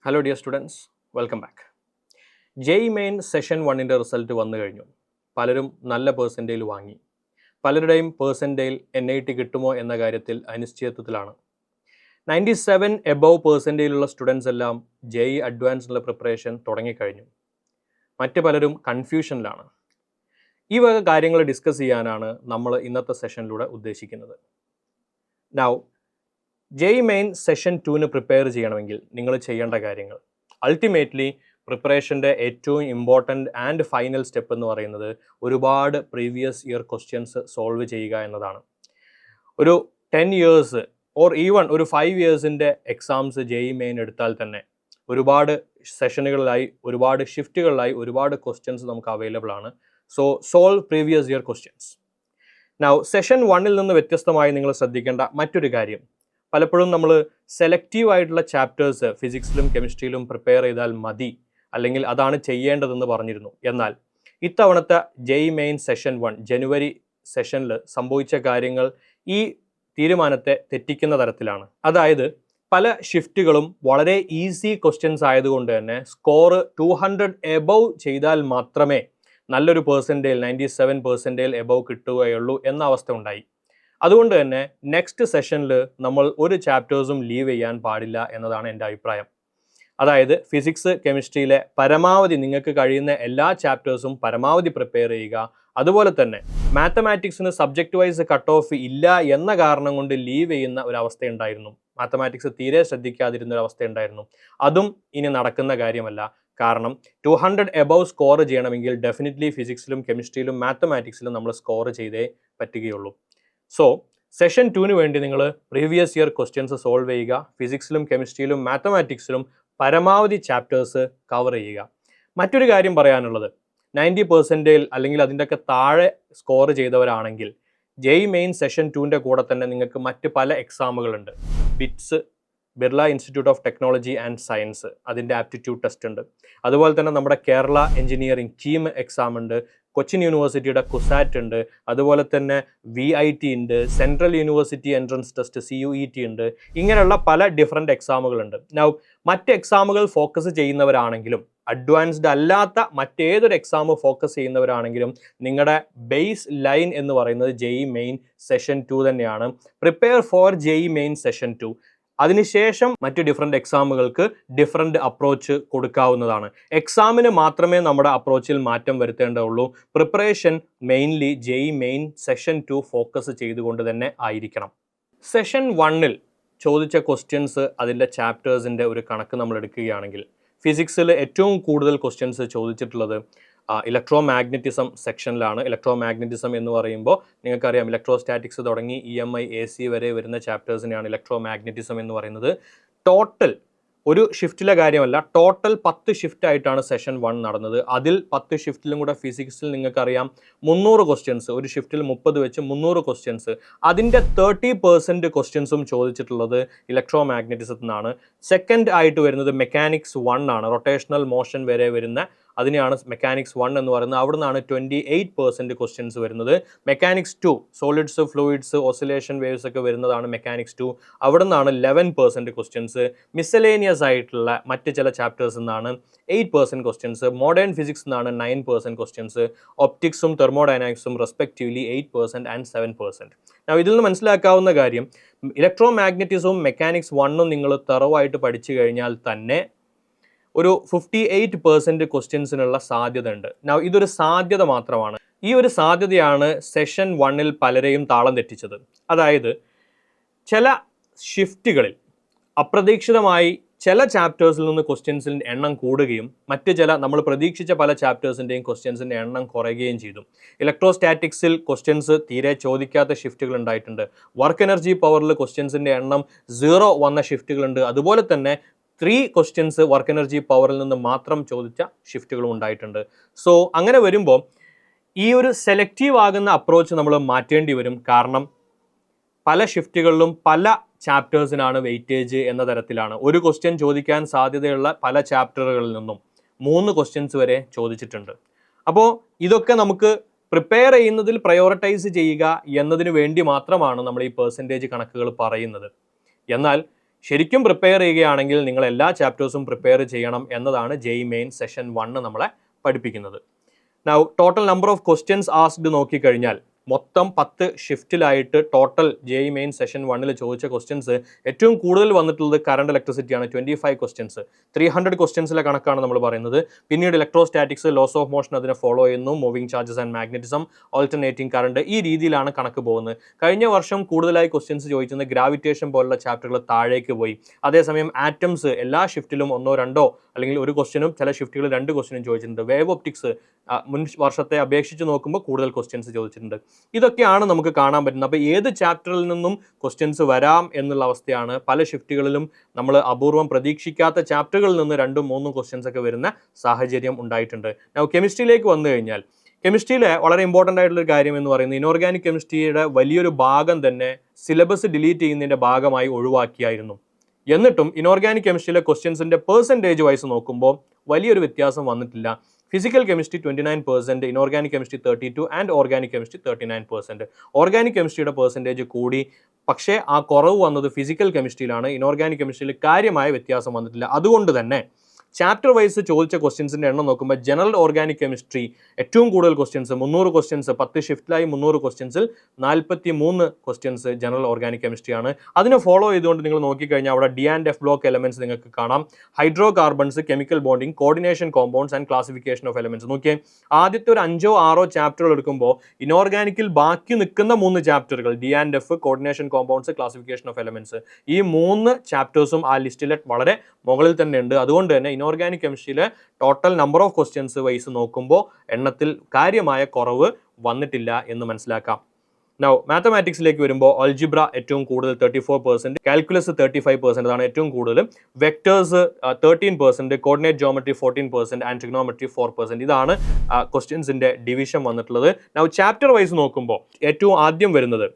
Hello dear students, welcome back. JEE main session 1ൻ്റെ result വന്നു കഴിഞ്ഞു. പലരും നല്ല പേഴ്സൻറ്റേജ് വാങ്ങി. പലരുടെയും പേഴ്സൻറ്റേജ് NIT കിട്ടുമോ എന്ന കാര്യത്തിൽ അനിശ്ചിതത്വത്തിലാണ്. 97 എബവ് പേഴ്സൻറ്റേജിലുള്ള സ്റ്റുഡൻസ് എല്ലാം ജെഇ അഡ്വാൻസിനുള്ള പ്രിപ്പറേഷൻ തുടങ്ങിക്കഴിഞ്ഞു. മറ്റ് പലരും കൺഫ്യൂഷനിലാണ്. ഈ വക കാര്യങ്ങൾ ഡിസ്കസ് ചെയ്യാനാണ് നമ്മൾ ഇന്നത്തെ സെഷനിലൂടെ ഉദ്ദേശിക്കുന്നത്. നൗ ജെഇ മെയിൻ സെഷൻ 2ന് പ്രിപ്പയർ ചെയ്യണമെങ്കിൽ നിങ്ങൾ ചെയ്യേണ്ട കാര്യങ്ങൾ, അൾട്ടിമേറ്റ്ലി പ്രിപ്പറേഷൻ്റെ ഏറ്റവും ഇമ്പോർട്ടൻറ്റ് ആൻഡ് ഫൈനൽ സ്റ്റെപ്പ് എന്ന് പറയുന്നത് ഒരുപാട് പ്രീവിയസ് ഇയർ ക്വസ്റ്റ്യൻസ് സോൾവ് ചെയ്യുക എന്നതാണ്. ഒരു 10 ഇയേഴ്സ് ഓർ ഈവൺ ഒരു 5 ഇയേഴ്സിൻ്റെ എക്സാംസ് ജെഇ മെയിൻ എടുത്താൽ തന്നെ ഒരുപാട് സെഷനുകളിലായി, ഒരുപാട് ഷിഫ്റ്റുകളിലായി ഒരുപാട് ക്വസ്റ്റ്യൻസ് നമുക്ക് അവൈലബിൾ ആണ്. So solve previous year questions. Now session 1ൽ നിന്ന് വ്യത്യസ്തമായി നിങ്ങൾ ശ്രദ്ധിക്കേണ്ട മറ്റൊരു കാര്യം, പലപ്പോഴും നമ്മൾ സെലക്റ്റീവ് ആയിട്ടുള്ള ചാപ്റ്റേഴ്സ് ഫിസിക്സിലും കെമിസ്ട്രിയിലും പ്രിപ്പയർ ചെയ്താൽ മതി, അല്ലെങ്കിൽ അതാണ് ചെയ്യേണ്ടതെന്ന് പറഞ്ഞിരുന്നു. എന്നാൽ ഇത്തവണത്തെ ജെഇ മെയിൻ സെഷൻ 1 ജനുവരി സെഷനിൽ സംഭവിച്ച കാര്യങ്ങൾ ഈ തീരുമാനത്തെ തെറ്റിക്കുന്ന തരത്തിലാണ്. അതായത് പല ഷിഫ്റ്റുകളും വളരെ ഈസി ക്വസ്റ്റ്യൻസ് ആയതുകൊണ്ട് തന്നെ സ്കോർ 200 എബവ് ചെയ്താൽ മാത്രമേ നല്ലൊരു പേഴ്സൻറ്റേജ് 97% എബവ് കിട്ടുകയുള്ളൂ എന്ന അവസ്ഥ ഉണ്ടായി. അതുകൊണ്ട് തന്നെ നെക്സ്റ്റ് സെഷനിൽ നമ്മൾ ഒരു ചാപ്റ്റേഴ്സും ലീവ് ചെയ്യാൻ പാടില്ല എന്നതാണ് എൻ്റെ അഭിപ്രായം. അതായത് ഫിസിക്സ് കെമിസ്ട്രിയിലെ പരമാവധി നിങ്ങൾക്ക് കഴിയുന്ന എല്ലാ ചാപ്റ്റേഴ്സും പരമാവധി പ്രിപ്പയർ ചെയ്യുക. അതുപോലെ തന്നെ മാത്തമാറ്റിക്സിന് സബ്ജക്റ്റ് വൈസ് കട്ട് ഓഫ് ഇല്ല എന്ന കാരണം കൊണ്ട് ലീവ് ചെയ്യുന്ന ഒരവസ്ഥ ഉണ്ടായിരുന്നു. മാത്തമാറ്റിക്സ് തീരെ ശ്രദ്ധിക്കാതിരുന്ന ഒരു അവസ്ഥ ഉണ്ടായിരുന്നു. അതും ഇനി നടക്കുന്ന കാര്യമല്ല. കാരണം 200 എബവ് സ്കോർ ചെയ്യണമെങ്കിൽ ഡെഫിനറ്റ്ലി ഫിസിക്സിലും കെമിസ്ട്രിയിലും മാത്തമാറ്റിക്സിലും നമ്മൾ സ്കോർ ചെയ്തേ പറ്റുകയുള്ളൂ. സോ സെഷൻ 2ന് വേണ്ടി നിങ്ങൾ പ്രീവിയസ് ഇയർ ക്വസ്റ്റ്യൻസ് സോൾവ് ചെയ്യുക. ഫിസിക്സിലും കെമിസ്ട്രിയിലും മാത്തമാറ്റിക്സിലും പരമാവധി ചാപ്റ്റേഴ്സ് കവർ ചെയ്യുക. മറ്റൊരു കാര്യം പറയാനുള്ളത്, 90% അല്ലെങ്കിൽ അതിൻ്റെയൊക്കെ താഴെ സ്കോർ ചെയ്തവരാണെങ്കിൽ ജെഇ മെയിൻ സെഷൻ 2ൻ്റെ കൂടെ തന്നെ നിങ്ങൾക്ക് മറ്റ് പല എക്സാമുകളുണ്ട്. BITS, Birla Institute of Technology and Science, അതിൻ്റെ ആപ്റ്റിറ്റ്യൂഡ് ടെസ്റ്റ് ഉണ്ട്. അതുപോലെ തന്നെ നമ്മുടെ കേരള എഞ്ചിനീയറിംഗ് ടീം എക്സാം ഉണ്ട്. കൊച്ചിൻ യൂണിവേഴ്സിറ്റിയുടെ കുസാറ്റ് ഉണ്ട്. അതുപോലെ തന്നെ VIT ഉണ്ട്. Central university entrance test CUET ഉണ്ട്. ഇങ്ങനെയുള്ള പല ഡിഫറെൻറ്റ് എക്സാമുകളുണ്ട്. നൗ മറ്റ് എക്സാമുകൾ ഫോക്കസ് ചെയ്യുന്നവരാണെങ്കിലും അഡ്വാൻസ്ഡ് അല്ലാത്ത മറ്റേതൊരു എക്സാം ഫോക്കസ് ചെയ്യുന്നവരാണെങ്കിലും നിങ്ങളുടെ ബേസ് ലൈൻ എന്ന് പറയുന്നത് ജെഇ മെയിൻ സെഷൻ 2 തന്നെയാണ്. Prepare for JEE main session 2. അതിനുശേഷം മറ്റ് ഡിഫറെൻറ്റ് എക്സാമുകൾക്ക് ഡിഫറെൻറ്റ് അപ്രോച്ച് കൊടുക്കാവുന്നതാണ്. എക്സാമിന് മാത്രമേ നമ്മുടെ അപ്രോച്ചിൽ മാറ്റം വരുത്തേണ്ടതുള്ളൂ. Preparation mainly JEE main session 2 focus ചെയ്തുകൊണ്ട് തന്നെ ആയിരിക്കണം. സെഷൻ 1ൽ ചോദിച്ച ക്വസ്റ്റ്യൻസ്, അതിൻ്റെ ചാപ്റ്റേഴ്സിൻ്റെ ഒരു കണക്ക് നമ്മൾ എടുക്കുകയാണെങ്കിൽ ഫിസിക്സിൽ ഏറ്റവും കൂടുതൽ ക്വസ്റ്റ്യൻസ് ചോദിച്ചിട്ടുള്ളത് ഇലക്ട്രോ മാഗ്നറ്റിസം സെക്ഷനിലാണ്. ഇലക്ട്രോ മാഗ്നറ്റിസം എന്ന് പറയുമ്പോൾ നിങ്ങൾക്കറിയാം, ഇലക്ട്രോസ്റ്റാറ്റിക്സ് തുടങ്ങി EMI AC വരെ വരുന്ന ചാപ്റ്റേഴ്സിനെയാണ് ഇലക്ട്രോ മാഗ്നറ്റിസം എന്ന് പറയുന്നത്. ടോട്ടൽ ഒരു ഷിഫ്റ്റിലെ കാര്യമല്ല, ടോട്ടൽ 10 ഷിഫ്റ്റ് ആയിട്ടാണ് സെഷൻ 1 നടന്നത്. അതിൽ 10 ഷിഫ്റ്റിലും കൂടെ ഫിസിക്സിൽ നിങ്ങൾക്കറിയാം 300 ക്വസ്റ്റ്യൻസ്, ഒരു ഷിഫ്റ്റിൽ 30 വെച്ച് 300 ക്വസ്റ്റ്യൻസ്. അതിൻ്റെ 30% ക്വസ്റ്റ്യൻസും ചോദിച്ചിട്ടുള്ളത് ഇലക്ട്രോ മാഗ്നറ്റിസത്തിൽ നിന്നാണ്. സെക്കൻഡ് ആയിട്ട് വരുന്നത് മെക്കാനിക്സ് 1 ആണ്. റൊട്ടേഷണൽ മോഷൻ വരെ വരുന്ന അതിനെയാണ് മെക്കാനിക്സ് 1 എന്ന് പറയുന്നത്. അവിടെ നിന്നാണ് 28% ക്വസ്റ്റ്യൻസ് വരുന്നത്. Mechanics 2 solids, fluids, oscillation waves ഒക്കെ വരുന്നതാണ് മെക്കാനിക്സ് 2. അവിടെ നിന്നാണ് 11% ക്വസ്റ്റ്യൻസ്. മിസലേനിയസ് ആയിട്ടുള്ള മറ്റ് ചില ചാപ്റ്റേഴ്സ് നിന്നാണ് 8% ക്വസ്റ്റ്യൻസ്. മോഡേൺ ഫിസിക്സ് നിന്നാണ് 9% ക്വസ്റ്റ്യൻസ്. ഒപ്റ്റിക്സും തെർമോഡൈനാമിക്സും റെസ്പെക്റ്റീവ്ലി 8% ആൻഡ് 7%. ഇതിൽ നിന്ന് മനസ്സിലാക്കാവുന്ന കാര്യം, ഇലക്ട്രോ മാഗ്നറ്റിസവും മെക്കാനിക്സ് 1ഉം നിങ്ങൾ തറവായിട്ട് പഠിച്ചു കഴിഞ്ഞാൽ തന്നെ ഒരു 58% ക്വസ്റ്റ്യൻസിനുള്ള സാധ്യത ഉണ്ട്. ഇതൊരു സാധ്യത മാത്രമാണ്. ഈ ഒരു സാധ്യതയാണ് സെഷൻ 1ൽ പലരെയും താളം തെറ്റിച്ചത്. അതായത് ചില ഷിഫ്റ്റുകളിൽ അപ്രതീക്ഷിതമായി ചില ചാപ്റ്റേഴ്സിൽ നിന്ന് ക്വസ്റ്റ്യൻസിൻ്റെ എണ്ണം കൂടുകയും മറ്റ് ചില നമ്മൾ പ്രതീക്ഷിച്ച പല ചാപ്റ്റേഴ്സിൻ്റെയും ക്വസ്റ്റ്യൻസിൻ്റെ എണ്ണം കുറയുകയും ചെയ്തു. ഇലക്ട്രോസ്റ്റാറ്റിക്സിൽ ക്വസ്റ്റ്യൻസ് തീരെ ചോദിക്കാത്ത ഷിഫ്റ്റുകൾ ഉണ്ടായിട്ടുണ്ട്. വർക്ക് എനർജി പവറിൽ ക്വസ്റ്റ്യൻസിൻ്റെ എണ്ണം 0 വന്ന ഷിഫ്റ്റുകളുണ്ട്. അതുപോലെ തന്നെ 3 ക്വസ്റ്റ്യൻസ് വർക്ക് എനർജി പവറിൽ നിന്ന് മാത്രം ചോദിച്ച ഷിഫ്റ്റുകളും ഉണ്ടായിട്ടുണ്ട്. സോ അങ്ങനെ വരുമ്പോൾ ഈ ഒരു സെലക്റ്റീവ് ആകുന്ന അപ്രോച്ച് നമ്മൾ മാറ്റേണ്ടി വരും. കാരണം പല ഷിഫ്റ്റുകളിലും പല ചാപ്റ്റേഴ്സിനാണ് വെയിറ്റേജ് എന്ന തരത്തിലാണ്. ഒരു ക്വസ്റ്റ്യൻ ചോദിക്കാൻ സാധ്യതയുള്ള പല ചാപ്റ്ററുകളിൽ നിന്നും 3 ക്വസ്റ്റ്യൻസ് വരെ ചോദിച്ചിട്ടുണ്ട്. അപ്പോൾ ഇതൊക്കെ നമുക്ക് പ്രിപ്പയർ ചെയ്യുന്നതിൽ പ്രയോറിറ്റൈസ് ചെയ്യുക എന്നതിന് വേണ്ടി മാത്രമാണ് നമ്മൾ ഈ പെർസെൻറ്റേജ് കണക്കുകൾ പറയുന്നത്. എന്നാൽ ശരിക്കും പ്രിപ്പയർ ചെയ്യുകയാണെങ്കിൽ നിങ്ങൾ എല്ലാ ചാപ്റ്റേഴ്സും പ്രിപ്പയർ ചെയ്യണം എന്നതാണ് JEE മെയിൻ സെഷൻ 1 നമ്മളെ പഠിപ്പിക്കുന്നത്. Now total number of questions asked നോക്കിക്കഴിഞ്ഞാൽ മൊത്തം 10 ഷിഫ്റ്റിലായിട്ട് ടോട്ടൽ JEE മെയിൻ സെഷൻ 1 ചോദിച്ച ക്വസ്റ്റ്യൻസ് ഏറ്റവും കൂടുതൽ വന്നിട്ടുള്ളത് കറണ്ട് ഇലക്ട്രിസിറ്റിയാണ്. 25 ക്വസ്റ്റ്യൻസ്, 300 ക്വസ്റ്റ്യൻസിലെ കണക്കാണ് നമ്മൾ പറയുന്നത്. പിന്നീട് ഇലക്ട്രോസ്റ്റാറ്റിക്സ്, ലോസ് ഓഫ് മോഷൻ അതിനെ ഫോളോ ചെയ്യുന്നു, moving charges and magnetism, alternating current, ഈ രീതിയിലാണ് കണക്ക് പോകുന്നത്. കഴിഞ്ഞ വർഷം കൂടുതലായി ക്വസ്റ്റ്യൻസ് ചോദിക്കുന്നത് ഗ്രാവിറ്റേഷൻ പോലുള്ള ചാപ്റ്ററുകൾ താഴേക്ക് പോയി. അതേസമയം ആറ്റംസ് എല്ലാ ഷിഫ്റ്റിലും 1-2 അല്ലെങ്കിൽ ഒരു ക്വസ്റ്റ്യനും ചില ഷിഫ്റ്റുകൾ 2 ക്വസ്റ്റ്യനും ചോദിച്ചിട്ടുണ്ട്. വേവ് ഒപ്റ്റിക്സ് മുൻ വർഷത്തെ അപേക്ഷിച്ച് നോക്കുമ്പോൾ കൂടുതൽ ക്വസ്റ്റ്യൻസ് ചോദിച്ചിട്ടുണ്ട്. ഇതൊക്കെയാണ് നമുക്ക് കാണാൻ പറ്റുന്നത്. അപ്പോൾ ഏത് ചാപ്റ്ററിൽ നിന്നും ക്വസ്റ്റ്യൻസ് വരാം എന്നുള്ള അവസ്ഥയാണ്. പല ഷിഫ്റ്റുകളിലും നമ്മൾ അപൂർവം പ്രതീക്ഷിക്കാത്ത ചാപ്റ്ററുകളിൽ നിന്ന് 2-3 ക്വസ്റ്റ്യൻസ് ഒക്കെ വരുന്ന സാഹചര്യം ഉണ്ടായിട്ടുണ്ട്. കെമിസ്ട്രിയിലേക്ക് വന്നു കഴിഞ്ഞാൽ കെമിസ്ട്രിയിലെ വളരെ ഇമ്പോർട്ടൻ്റ് ആയിട്ടുള്ള കാര്യം എന്ന് പറയുന്നത് ഇനോർഗാനിക് കെമിസ്ട്രിയുടെ വലിയൊരു ഭാഗം തന്നെ സിലബസ് ഡിലീറ്റ് ചെയ്യുന്നതിൻ്റെ ഭാഗമായി ഒഴിവാക്കിയായിരുന്നു. എന്നിട്ടും ഇനോർഗാനിക് കെമിസ്ട്രിയിലെ ക്വസ്റ്റ്യൻസിൻ്റെ പെർസെൻറ്റേജ് വൈസ് നോക്കുമ്പോൾ വലിയൊരു വ്യത്യാസം വന്നിട്ടില്ല. Physical chemistry 29%, inorganic chemistry 32% and organic chemistry 39%. Organic കെമിസ്ട്രിയുടെ പെർസെൻറ്റേജ് കൂടി, പക്ഷേ ആ കുറവ് വന്നത് ഫിസിക്കൽ കെമിസ്ട്രിയിലാണ്. ഇനോർഗാനിക് കെമിസ്ട്രിയിൽ കാര്യമായ വ്യത്യാസം വന്നിട്ടില്ല. അതുകൊണ്ട് തന്നെ ചാപ്റ്റർ വൈസ് ചോദിച്ച ക്വസ്റ്റ്യൻസിൻ്റെ എണ്ണം നോക്കുമ്പോൾ ജനറൽ ഓർഗാനിക് കെമിസ്ട്രി ഏറ്റവും കൂടുതൽ ക്വസ്റ്റ്യൻസ് 300 ക്വസ്റ്റ്യൻസ്, 10 ഷിഫ്റ്റിലായി 300 ക്വസ്റ്റ്യൻസിൽ 43 ക്വസ്റ്റ്യൻസ് ജനറൽ ഓർഗാനിക് കെമിസ്ട്രിയാണ്. അതിനെ ഫോളോ ചെയ്തുകൊണ്ട് നിങ്ങൾ നോക്കിക്കഴിഞ്ഞാൽ അവിടെ D&F ബ്ലോക്ക് എലമെന്റ്സ് നിങ്ങൾക്ക് കാണാം. Hydro carbons, chemical bonding, coordination compounds and classification of elements. നോക്കിയേ, ആദ്യത്തെ ഒരു 5-6 ചാപ്റ്ററുകൾ എടുക്കുമ്പോൾ ഇനോർഗാനിക്കിൽ ബാക്കി നിൽക്കുന്ന 3 ചാപ്റ്ററുകൾ D&F, coordination compounds, classification of elements, ഈ 3 ചാപ്റ്റേഴ്സും ആ ലിസ്റ്റിലെ വളരെ മുകളിൽ തന്നെ ഉണ്ട്. അതുകൊണ്ട് തന്നെ ഇനോർഗാനിക് കെമിസ്ട്രിയിലെ total number of questions wise നോക്കുമ്പോൾ എണ്ണത്തിൽ കാര്യമായ കുറവ് വന്നിട്ടില്ല എന്ന് മനസ്സിലാക്കാം. നൗ മാത്തമാറ്റിക്സിലേക്ക് വരുമ്പോൾ അൽജിബ്ര ഏറ്റവും കൂടുതൽ 34%, കാൽക്കുലസ് 35% ആണ് ഏറ്റവും കൂടുതൽ, vectors 13%, coordinate geometry 14% and trigonometry 4%. ഇതാണ് ക്വസ്റ്റ്യൻസിന്റെ ഡിവിഷൻ വന്നിട്ടുള്ളത്. നൗ ചാപ്റ്റർ വൈസ് നോക്കുമ്പോൾ ഏറ്റവും ആദ്യം വരുന്നത്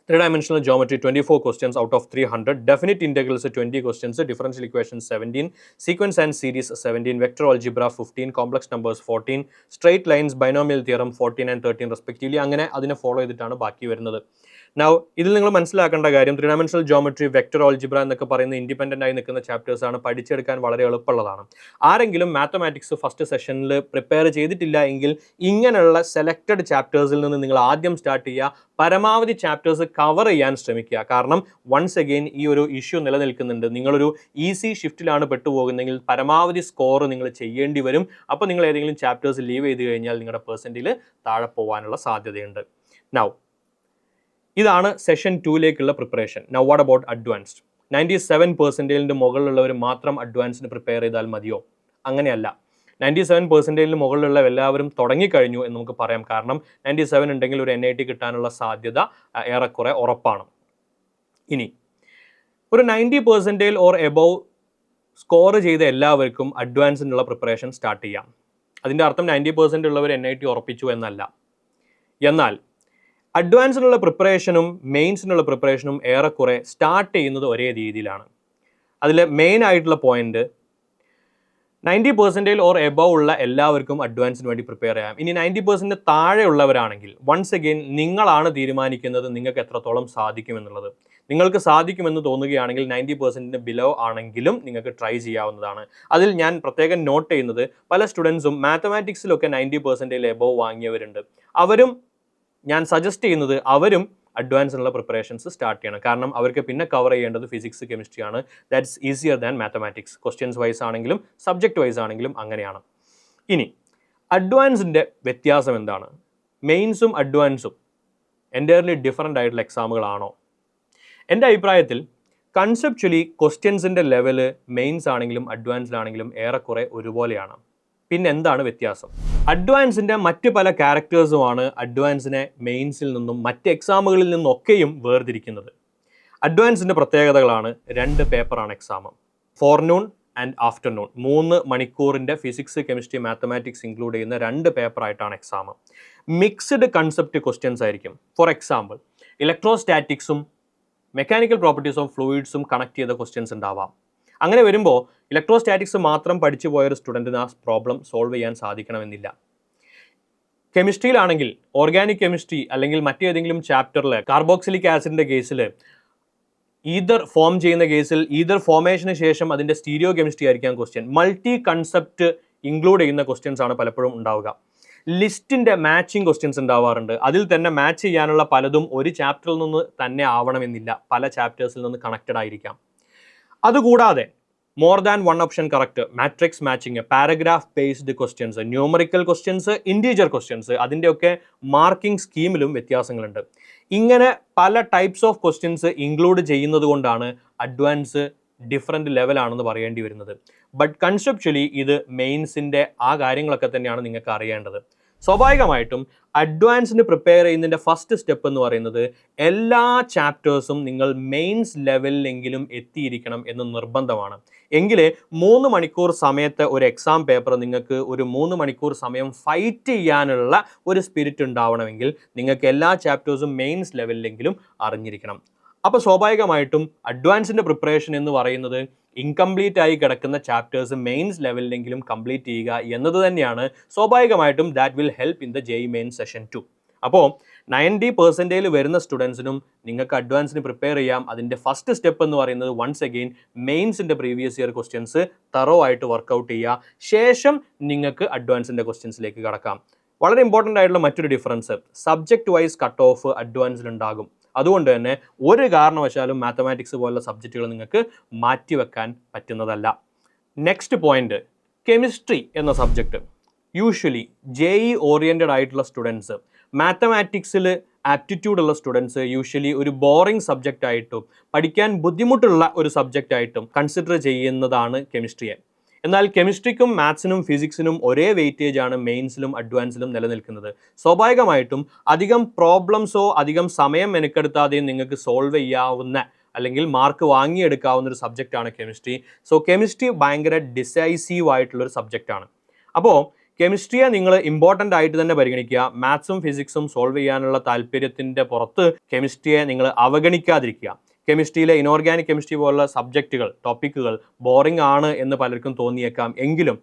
3-dimensional geometry 24 questions out of 300, definite integrals 20 questions, differential equations 17, sequence and series 17, vector algebra 15, complex numbers 14, straight lines, binomial theorem 14 and 13 respectively. അങ്ങനെ അതിനെ follow ചെയ്തിട്ടാണ് ബാക്കി വരുന്നത്. നൗ ഇതിൽ നിങ്ങൾ മനസ്സിലാക്കേണ്ട കാര്യം 3-dimensional geometry, വെക്ടർ ഓൾജിബ്ര എന്നൊക്കെ പറയുന്ന ഇൻഡിപെൻഡൻ്റ് ആയി നിൽക്കുന്ന ചാപ്റ്റേഴ്സ് ആണ്, പഠിച്ചെടുക്കാൻ വളരെ എളുപ്പമുള്ളതാണ്. ആരെങ്കിലും മാത്തമാറ്റിക്സ് ഫസ്റ്റ് സെഷനിൽ പ്രിപ്പയർ ചെയ്തിട്ടില്ല എങ്കിൽ ഇങ്ങനെയുള്ള സെലക്റ്റഡ് ചാപ്റ്റേഴ്സിൽ നിന്ന് നിങ്ങൾ ആദ്യം സ്റ്റാർട്ട് ചെയ്യുക. പരമാവധി ചാപ്റ്റേഴ്സ് കവർ ചെയ്യാൻ ശ്രമിക്കുക. കാരണം വൺസ് അഗെയിൻ ഈ ഒരു ഇഷ്യൂ നിലനിൽക്കുന്നുണ്ട്. നിങ്ങളൊരു ഈസി ഷിഫ്റ്റിലാണ് പെട്ടുപോകുന്നതെങ്കിൽ പരമാവധി സ്കോർ നിങ്ങൾ ചെയ്യേണ്ടി വരും. അപ്പോൾ നിങ്ങൾ ഏതെങ്കിലും ചാപ്റ്റേഴ്സ് ലീവ് ചെയ്ത് കഴിഞ്ഞാൽ നിങ്ങളുടെ പെർസെൻറ്റിൽ താഴെ പോകാനുള്ള സാധ്യതയുണ്ട്. നൗ ഇതാണ് സെഷൻ 2ലേക്കുള്ള preparation. Now what about advanced? 97% മുകളിലുള്ളവർ മാത്രം അഡ്വാൻസിന് പ്രിപ്പയർ ചെയ്താൽ മതിയോ? അങ്ങനെയല്ല. 97% മുകളിലുള്ള എല്ലാവരും തുടങ്ങിക്കഴിഞ്ഞു എന്ന് നമുക്ക് പറയാം. കാരണം 97 ഉണ്ടെങ്കിൽ ഒരു NIT കിട്ടാനുള്ള സാധ്യത ഏറെക്കുറെ ഉറപ്പാണ്. ഇനി ഒരു 90% ഓർ എബവ് സ്കോർ ചെയ്ത എല്ലാവർക്കും അഡ്വാൻസിനുള്ള പ്രിപ്പറേഷൻ സ്റ്റാർട്ട് ചെയ്യാം. അതിൻ്റെ അർത്ഥം 90% ഉള്ളവർ NIT ഉറപ്പിച്ചു എന്നല്ല. എന്നാൽ അഡ്വാൻസിനുള്ള പ്രിപ്പറേഷനും മെയിൻസിനുള്ള പ്രിപ്പറേഷനും ഏറെക്കുറെ സ്റ്റാർട്ട് ചെയ്യുന്നത് ഒരേ രീതിയിലാണ്. അതിൽ മെയിൻ ആയിട്ടുള്ള പോയിന്റ് 90% ഓർ എബവ് ഉള്ള എല്ലാവർക്കും അഡ്വാൻസിന് വേണ്ടി പ്രിപ്പയർ ചെയ്യാം. ഇനി 90% താഴെ ഉള്ളവരാണെങ്കിൽ വൺസ് അഗെയിൻ നിങ്ങളാണ് തീരുമാനിക്കുന്നത് നിങ്ങൾക്ക് എത്രത്തോളം സാധിക്കുമെന്നുള്ളത്. നിങ്ങൾക്ക് സാധിക്കുമെന്ന് തോന്നുകയാണെങ്കിൽ 90% ബിലോ ആണെങ്കിലും നിങ്ങൾക്ക് ട്രൈ ചെയ്യാവുന്നതാണ്. അതിൽ ഞാൻ പ്രത്യേകം നോട്ട് ചെയ്യുന്നത് പല സ്റ്റുഡൻസും മാത്തമാറ്റിക്സിലൊക്കെ 90% എബവ് വാങ്ങിയവരുണ്ട്. അവരും ഞാൻ സജസ്റ്റ് ചെയ്യുന്നത് അവരും അഡ്വാൻസിനുള്ള പ്രിപ്പറേഷൻസ് സ്റ്റാർട്ട് ചെയ്യണം. കാരണം അവർക്ക് പിന്നെ കവർ ചെയ്യേണ്ടത് ഫിസിക്സ്, കെമിസ്ട്രിയാണ്. That's easier than mathematics. Questions wise ആണെങ്കിലും സബ്ജക്റ്റ് വൈസ് ആണെങ്കിലും അങ്ങനെയാണ്. ഇനി അഡ്വാൻസിൻ്റെ വ്യത്യാസം എന്താണ്? മെയിൻസും അഡ്വാൻസും എൻ്റയർലി ഡിഫറൻ്റ് ആയിട്ടുള്ള എക്സാമുകളാണോ? എൻ്റെ അഭിപ്രായത്തിൽ കൺസെപ്ച്വലി ക്വസ്റ്റ്യൻസിൻ്റെ ലെവല് മെയിൻസ് ആണെങ്കിലും അഡ്വാൻസിലാണെങ്കിലും ഏറെക്കുറെ ഒരുപോലെയാണ്. പിന്നെ എന്താണ് വ്യത്യാസം? അഡ്വാൻസിൻ്റെ മറ്റ് പല ക്യാരക്ടേഴ്സുമാണ് അഡ്വാൻസിനെ മെയിൻസിൽ നിന്നും മറ്റ് എക്സാമുകളിൽ നിന്നൊക്കെയും വേർതിരിക്കുന്നത്. അഡ്വാൻസിൻ്റെ പ്രത്യേകതകളാണ് 2 പേപ്പറാണ് എക്സാം. ഫോർനൂൺ ആൻഡ് ആഫ്റ്റർനൂൺ 3 മണിക്കൂറിൻ്റെ ഫിസിക്സ്, കെമിസ്ട്രി, മാത്തമാറ്റിക്സ് ഇൻക്ലൂഡ് ചെയ്യുന്ന 2 പേപ്പറായിട്ടാണ് എക്സാം. മിക്സ്ഡ് കൺസെപ്റ്റ് ക്വസ്റ്റ്യൻസ് ആയിരിക്കും. ഫോർ എക്സാമ്പിൾ ഇലക്ട്രോസ്റ്റാറ്റിക്സും മെക്കാനിക്കൽ പ്രോപ്പർട്ടീസ് ഓഫ് ഫ്ലൂയിഡ്സും കണക്ട് ചെയ്ത ക്വസ്റ്റ്യൻസ് ഉണ്ടാവാം. അങ്ങനെ വരുമ്പോൾ ഇലക്ട്രോസ്റ്റാറ്റിക്സ് മാത്രം പഠിച്ചു പോയൊരു സ്റ്റുഡൻറ്റിന് ആ പ്രോബ്ലം സോൾവ് ചെയ്യാൻ സാധിക്കണമെന്നില്ല. കെമിസ്ട്രിയിലാണെങ്കിൽ ഓർഗാനിക് കെമിസ്ട്രി അല്ലെങ്കിൽ മറ്റേതെങ്കിലും ചാപ്റ്ററിൽ കാർബോക്സിലിക് ആസിഡിൻ്റെ കേസിൽ ഈതർ ഫോം ചെയ്യുന്ന കേസിൽ ഈതർ ഫോമേഷന് ശേഷം അതിൻ്റെ സ്റ്റീരിയോ കെമിസ്ട്രി ആയിരിക്കാം ക്വസ്റ്റ്യൻ. മൾട്ടി കൺസെപ്റ്റ് ഇൻക്ലൂഡ് ചെയ്യുന്ന ക്വസ്റ്റ്യൻസ് ആണ് പലപ്പോഴും ഉണ്ടാവുക. ലിസ്റ്റിൻ്റെ മാച്ചിങ് ക്വസ്റ്റ്യൻസ് ഉണ്ടാവാറുണ്ട്. അതിൽ തന്നെ മാച്ച് ചെയ്യാനുള്ള പലതും ഒരു ചാപ്റ്ററിൽ നിന്ന് തന്നെ ആവണമെന്നില്ല, പല ചാപ്റ്റേഴ്സിൽ നിന്ന് കണക്റ്റഡ് ആയിരിക്കാം. അതുകൂടാതെ more than one option correct, matrix matching, paragraph based questions, numerical questions, integer questions, അതിൻ്റെയൊക്കെ മാർക്കിംഗ് സ്കീമിലും വ്യത്യാസങ്ങളുണ്ട്. ഇങ്ങനെ പല ടൈപ്സ് ഓഫ് ക്വസ്റ്റ്യൻസ് ഇൻക്ലൂഡ് ചെയ്യുന്നത് കൊണ്ടാണ് അഡ്വാൻസ് ഡിഫറെൻറ്റ് ലെവലാണെന്ന് പറയേണ്ടി വരുന്നത്. ബട്ട് കൺസെപ്ച്വലി ഇത് മെയിൻസിൻ്റെ ആ കാര്യങ്ങളൊക്കെ തന്നെയാണ് നിങ്ങൾക്ക് അറിയേണ്ടത്. സ്വാഭാവികമായിട്ടും അഡ്വാൻസിന് പ്രിപ്പയർ ചെയ്യുന്നതിൻ്റെ ഫസ്റ്റ് സ്റ്റെപ്പ് എന്ന് പറയുന്നത് എല്ലാ ചാപ്റ്റേഴ്സും നിങ്ങൾ മെയിൻസ് ലെവലിലെങ്കിലും എത്തിയിരിക്കണം എന്ന് നിർബന്ധമാണ്. എങ്കിലേ 3 മണിക്കൂർ സമയത്തെ ഒരു എക്സാം പേപ്പർ നിങ്ങൾക്ക് ഒരു 3 മണിക്കൂർ സമയം ഫൈറ്റ് ചെയ്യാനുള്ള ഒരു സ്പിരിറ്റ് ഉണ്ടാവണമെങ്കിൽ നിങ്ങൾക്ക് എല്ലാ ചാപ്റ്റേഴ്സും മെയിൻസ് ലെവലിലെങ്കിലും അറിഞ്ഞിരിക്കണം. അപ്പോൾ സ്വാഭാവികമായിട്ടും അഡ്വാൻസിൻ്റെ പ്രിപ്പറേഷൻ എന്ന് പറയുന്നത് ഇൻകംപ്ലീറ്റ് ആയി കിടക്കുന്ന ചാപ്റ്റേഴ്സ് മെയിൻസ് ലെവലിലെങ്കിലും കംപ്ലീറ്റ് ചെയ്യുക എന്നത് തന്നെയാണ്. സ്വാഭാവികമായിട്ടും that will help in the JEE main session 2. അപ്പോൾ 90% വരുന്ന സ്റ്റുഡൻസിനും നിങ്ങൾക്ക് അഡ്വാൻസിന് പ്രിപ്പയർ ചെയ്യാം. അതിൻ്റെ ഫസ്റ്റ് സ്റ്റെപ്പ് എന്ന് പറയുന്നത് വൺസ് അഗെയിൻ മെയിൻസിൻ്റെ പ്രീവിയസ് ഇയർ ക്വസ്റ്റ്യൻസ് തറോ ആയിട്ട് വർക്കൗട്ട് ചെയ്യുക. ശേഷം നിങ്ങൾക്ക് അഡ്വാൻസിൻ്റെ ക്വസ്റ്റ്യൻസിലേക്ക് കടക്കാം. വളരെ ഇമ്പോർട്ടൻ്റ് ആയിട്ടുള്ള മറ്റൊരു difference, subject wise cut off അഡ്വാൻസിലുണ്ടാകും. അതുകൊണ്ട് തന്നെ ഒരു കാരണവശാലും മാത്തമാറ്റിക്സ് പോലുള്ള സബ്ജക്റ്റുകൾ നിങ്ങൾക്ക് മാറ്റിവെക്കാൻ പറ്റുന്നതല്ല. നെക്സ്റ്റ് പോയിന്റ്, കെമിസ്ട്രി എന്ന സബ്ജക്റ്റ് യൂഷ്വലി JEE ഓറിയൻറ്റഡ് ആയിട്ടുള്ള സ്റ്റുഡൻസ്, മാത്തമാറ്റിക്സിൽ ആപ്റ്റിറ്റ്യൂഡ് ഉള്ള സ്റ്റുഡൻസ് യൂഷ്വലി ഒരു ബോറിംഗ് സബ്ജക്റ്റ് ആയിട്ടും പഠിക്കാൻ ബുദ്ധിമുട്ടുള്ള ഒരു സബ്ജക്റ്റ് ആയിട്ടും കൺസിഡർ ചെയ്യുന്നതാണ് കെമിസ്ട്രിയെ. എന്നാൽ കെമിസ്ട്രിക്കും മാത്സിനും ഫിസിക്സിനും ഒരേ വെയിറ്റേജ് ആണ് മെയിൻസിലും അഡ്വാൻസിലും നിലനിൽക്കുന്നത്. സ്വാഭാവികമായിട്ടും അധികം പ്രോബ്ലംസോ അധികം സമയം മെനക്കെടുത്താതെയും നിങ്ങൾക്ക് സോൾവ് ചെയ്യാവുന്ന അല്ലെങ്കിൽ മാർക്ക് വാങ്ങിയെടുക്കാവുന്ന ഒരു സബ്ജക്റ്റാണ് കെമിസ്ട്രി. സോ കെമിസ്ട്രി ഭയങ്കര ഡിസൈസീവ് ആയിട്ടുള്ളൊരു സബ്ജക്റ്റാണ്. അപ്പോൾ കെമിസ്ട്രിയെ നിങ്ങൾ ഇമ്പോർട്ടൻ്റ് ആയിട്ട് തന്നെ പരിഗണിക്കുക. മാത്സും ഫിസിക്സും സോൾവ് ചെയ്യാനുള്ള താല്പര്യത്തിൻ്റെ പുറത്ത് കെമിസ്ട്രിയെ നിങ്ങൾ അവഗണിക്കാതിരിക്കുക. കെമിസ്ട്രിയിലെ ഇനോർഗാനിക് കെമിസ്ട്രി പോലുള്ള സബ്ജക്റ്റുകൾ, ടോപ്പിക്കുകൾ ബോറിംഗ് ആണ് എന്ന് പലർക്കും തോന്നിയേക്കാം. എങ്കിലും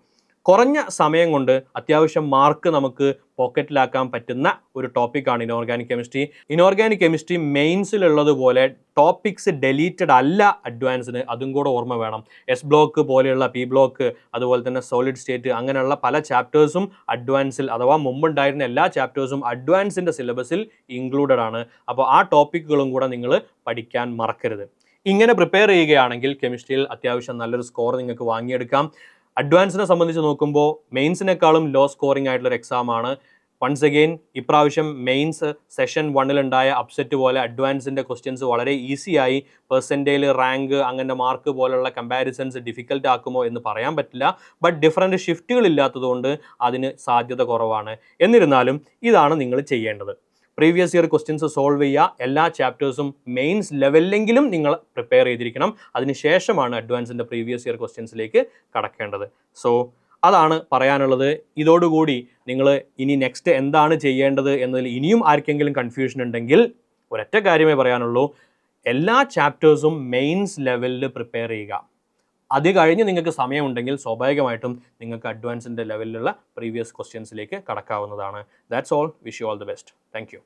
കുറഞ്ഞ സമയം കൊണ്ട് അത്യാവശ്യം മാർക്ക് നമുക്ക് പോക്കറ്റിലാക്കാൻ പറ്റുന്ന ഒരു ടോപ്പിക്കാണ് ഇനോർഗാനിക് കെമിസ്ട്രി. ഇനോർഗാനിക് കെമിസ്ട്രി മെയിൻസിലുള്ളതുപോലെ ടോപ്പിക്സ് ഡെലീറ്റഡ് അല്ല അഡ്വാൻസിന്, അതും കൂടെ ഓർമ്മ വേണം. S ബ്ലോക്ക് പോലെയുള്ള P ബ്ലോക്ക്, അതുപോലെ തന്നെ സോളിഡ് സ്റ്റേറ്റ്, അങ്ങനെയുള്ള പല ചാപ്റ്റേഴ്സും അഡ്വാൻസിൽ അഥവാ മുമ്പുണ്ടായിരുന്ന എല്ലാ ചാപ്റ്റേഴ്സും അഡ്വാൻസിൻ്റെ സിലബസിൽ ഇൻക്ലൂഡഡ് ആണ്. അപ്പോൾ ആ ടോപ്പിക്കുകളും കൂടെ നിങ്ങൾ പഠിക്കാൻ മറക്കരുത്. ഇങ്ങനെ പ്രിപ്പയർ ചെയ്യുകയാണെങ്കിൽ കെമിസ്ട്രിയിൽ അത്യാവശ്യം നല്ലൊരു സ്കോർ നിങ്ങൾക്ക് വാങ്ങിയെടുക്കാം. അഡ്വാൻസിനെ സംബന്ധിച്ച് നോക്കുമ്പോൾ മെയിൻസിനേക്കാളും ലോ സ്കോറിംഗ് ആയിട്ടുള്ളൊരു എക്സാമാണ്. വൺസ് അഗെയിൻ ഇപ്രാവശ്യം മെയിൻസ് സെഷൻ 1 അപ്സെറ്റ് പോലെ അഡ്വാൻസിൻ്റെ ക്വസ്റ്റ്യൻസ് വളരെ ഈസിയായി പെർസെൻറ്റേൽ, റാങ്ക്, അങ്ങനെ മാർക്ക് പോലുള്ള കമ്പാരിസൺസ് ഡിഫിക്കൽട്ട് ആക്കുമോ എന്ന് പറയാൻ പറ്റില്ല. ബട്ട് ഡിഫറൻറ്റ് ഷിഫ്റ്റുകൾ ഇല്ലാത്തതുകൊണ്ട് അതിന് സാധ്യത കുറവാണ്. എന്നിരുന്നാലും ഇതാണ് നിങ്ങൾ ചെയ്യേണ്ടത്. പ്രീവിയസ് ഇയർ ക്വസ്റ്റ്യൻസ് സോൾവ് ചെയ്യുക. എല്ലാ ചാപ്റ്റേഴ്സും മെയിൻസ് ലെവലിലെങ്കിലും നിങ്ങൾ പ്രിപ്പയർ ചെയ്തിരിക്കണം. അതിനുശേഷമാണ് അഡ്വാൻസിൻ്റെ പ്രീവിയസ് ഇയർ ക്വസ്റ്റ്യൻസിലേക്ക് കടക്കേണ്ടത്. സോ അതാണ് പറയാനുള്ളത്. ഇതോടുകൂടി നിങ്ങൾ ഇനി നെക്സ്റ്റ് എന്താണ് ചെയ്യേണ്ടത് എന്നതിൽ ഇനിയും ആർക്കെങ്കിലും കൺഫ്യൂഷൻ ഉണ്ടെങ്കിൽ ഒരൊറ്റ കാര്യമേ പറയാനുള്ളൂ, എല്ലാ ചാപ്റ്റേഴ്സും മെയിൻസ് ലെവലിൽ പ്രിപ്പയർ ചെയ്യുക. അത് കഴിഞ്ഞ് നിങ്ങൾക്ക് സമയമുണ്ടെങ്കിൽ സ്വാഭാവികമായിട്ടും നിങ്ങൾക്ക് അഡ്വാൻസിൻ്റെ ലെവലിലുള്ള പ്രീവിയസ് ക്വസ്റ്റ്യൻസിലേക്ക് കടക്കാവുന്നതാണ്. That's all. Wish you all the best. Thank U.